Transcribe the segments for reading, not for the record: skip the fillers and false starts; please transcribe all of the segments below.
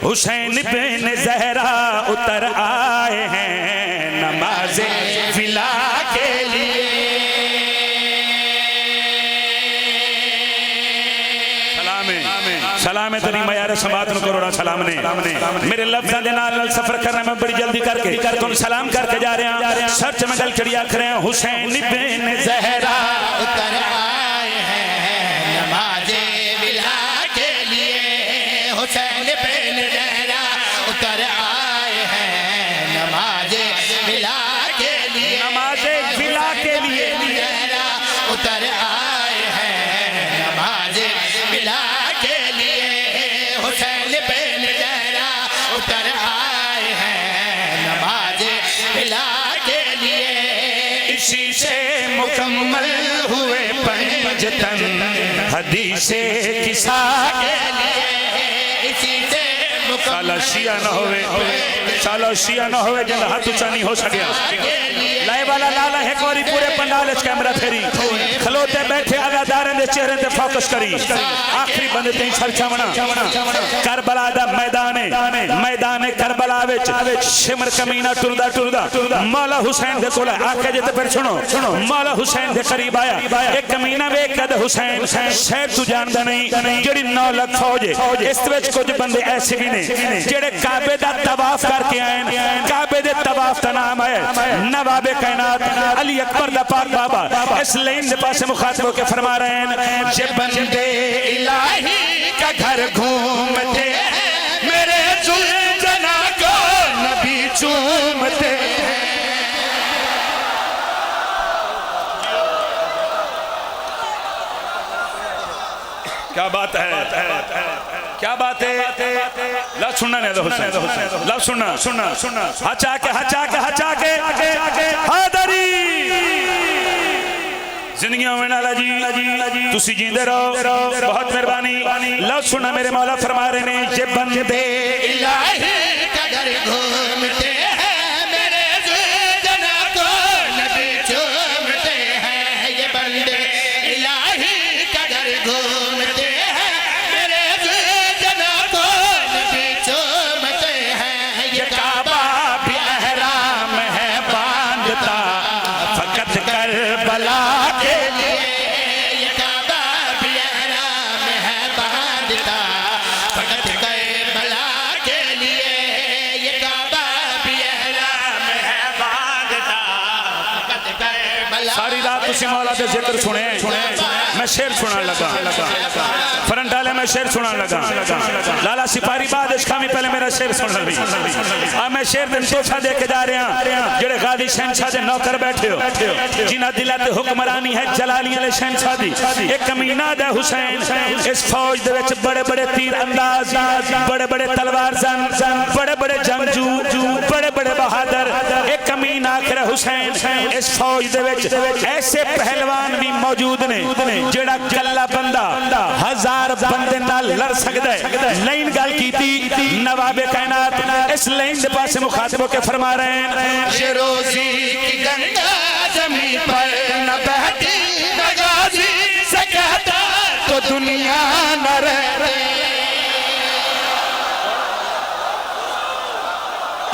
हुसैन बिन ज़हरा उतर आए हैं नमाज़े विला के लिए। सलाम है तेरी मयार समात नु करोड़ा सलाम ने मेरे लफ्ज़ां दे नाल सफर करना मैं बड़ी जल्दी करके तुम सलाम करके जा रहे हैं। सच में गल कड़ी आख रहे हैं हुसैन बिन ज़हरा उतर आए हैं नमाज़े विला के लिए। हुसैन बिन ज़हरा उतर आए हैं नमाज़े विला के लिए। नमाज़े विला के लिए उतर आए हैं नमाज़े विला के लिए। हुसैन बिन ज़हरा उतर आए हैं नमाज़े विला के लिए। इसी से मुकम्मल हुए पंजतन हदीसे किसा के लिए। इसी से साला शिया न होवे, साला शिया न होवे जब हाथ ऊंचा नहीं हो सके। लाए वाला लाला है कोरी पूरे पंडाल च कैमरा फेरी खलोते बैठे अदादारे दे चेहरे ते फोकस करी। आखिरी बंदे ते सर छावना करबला दा मैदान करबला विच शिमर कमीना टुरदा मौला हुसैन दे कोल आके जे ते फिर सुनो मौला हुसैन दे करीब आया। एक कमीना वेख के हुसैन शायद तू जानदा नहीं जेड़ी 9 लाख फौज है इस विच कुछ बंदे ऐसे भी ने जेड़े काबे दा तवाफ करके आए। काबे दे तवाफ दा नाम है नवाबे कायनात अली अकबर दा पाक बाबा। इस लाइन दे पासे मुखातिब के फरमा रहे हैं जे बंदे इलाही का घर घूमते मेरे जुल्जना को नबी चूमते। क्या बात है, क्या बात है। ला सुनना नहीं हुसैन, ला सुनना हचा के हादरी जिंदगी में नाला जी तुसी जींदे रहो बहुत मेहरबानी। ला सुनना मेरे मौला फरमा रहे ने ये बंदे इलाही का घर घूमते हैं मेरे जुल्जना को नबी चूमते हैं। ये बंदे इलाही का घर घूमते हैं मेरे जुल्जना को नबी चूमते हैं। ये काबा भी अहराम है बांधता फकत करबला के लिए। ये काबा भी अहराम है बांधता फकत करबला के लिए। ये काबा भी अहराम है बांधता फकत करबला। सारी रात तुसी मौला दे जिक्र सुने मैं शेर सुनाने लगा फरन डाले मैं शेर सुनाने लगा। लाला सिपारी बाद खामी पहले मेरा शेर सुन ली। अब मैं शेर दिन तोहफा दे के जा रहे हैं जेड़े गादी शहनशाह दे नौकर बैठे हो जिन्हां दिलां ते हुक्मरानी है जलालियां ले शहनशाह दी। एक कमीना दा हुसैन इस फौज दे विच बड़े बड़े तीर अंदाज बड़े बड़े तलवार जन बड़े बड़े जंगजू बड़े बड़े बहादुर। एक कमीना आखिर हुसैन इस फौज दे विच ऐसे पहलवान भी मौजूद ने जेड़ा कल्ला बंदा 1000 बंदे नाल लड़ सकदा है। लाइन गल कीती नवाबे कायनात इस लाइन दे पासे मुखातिब के फरमा रहे हैं ये रोजी की गंगा जमीन पर न बहती न गाजी से कहता तो दुनिया न रहती।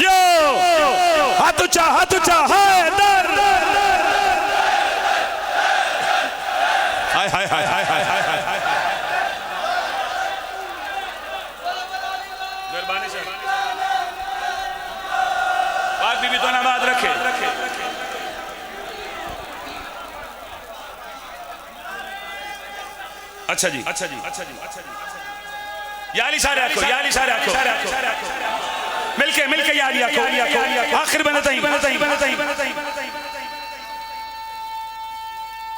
यो हाथ ऊंचा हैदर हाय हाय हाय हाय हाय हाय मेहरबानी से बात भी तो नमाज रखे। अच्छा जी याली सारे आखो मिलके याली आखो आखिर बने तई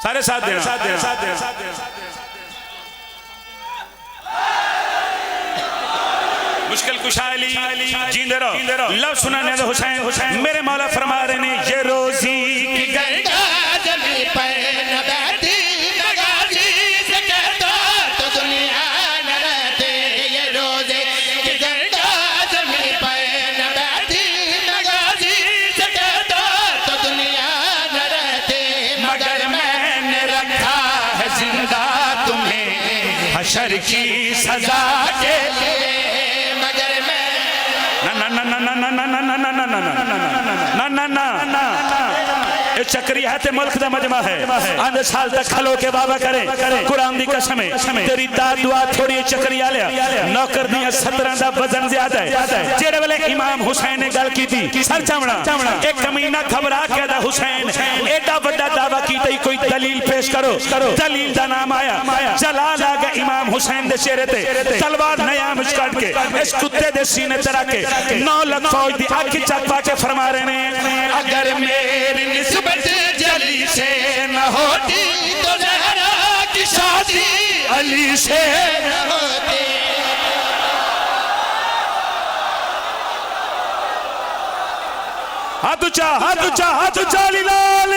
सारे साथ देना मुश्किल कुशाली जींदे रहो। लव सुनाने दो हुसैन मेरे मौला फरमा रहे ने ये रोजी की गंगा जमीन पर न बहती न गाजी से कहता तो दुनिया न रहती। ये रोजे की गंगा जमीन पर न बहती न गाजी से कहता तो दुनिया न रहती। मगर मैंने रखा है जिंदा तुम्हें हशर की सजा के लिए। मगर मैं ना ना ना ना ना ना ना ना ना ना ना ना ना ये चक्री है ते मुल्क दा मजमा है आंदे साल तक खलो के बाबा करे कुरान दी कसम है तेरी दाद दुआ थोड़ी चक्री आ लिया नौकर दियां 17 दा वजन ज्यादा है जेड़े वेले इमाम हुसैन ने गल कीती सर चावड़ा एक कमीना घबरा के दा हुसैन एडा बड़ा दावा कीते कोई दलील पेश करो दलील दा नाम आया जलाल आ गया इमाम हुसैन दे चेहरे ते तलवार नया मुझ काट के इस कुत्ते दे सीने ते रख के 9 लाख फौज दी आंख चपा के फरमा रहे ने अगर मेरी निस्बत जली से न होती तो ज़हरा की शादी अली से न होती। हाथ ऊंचा लीलाल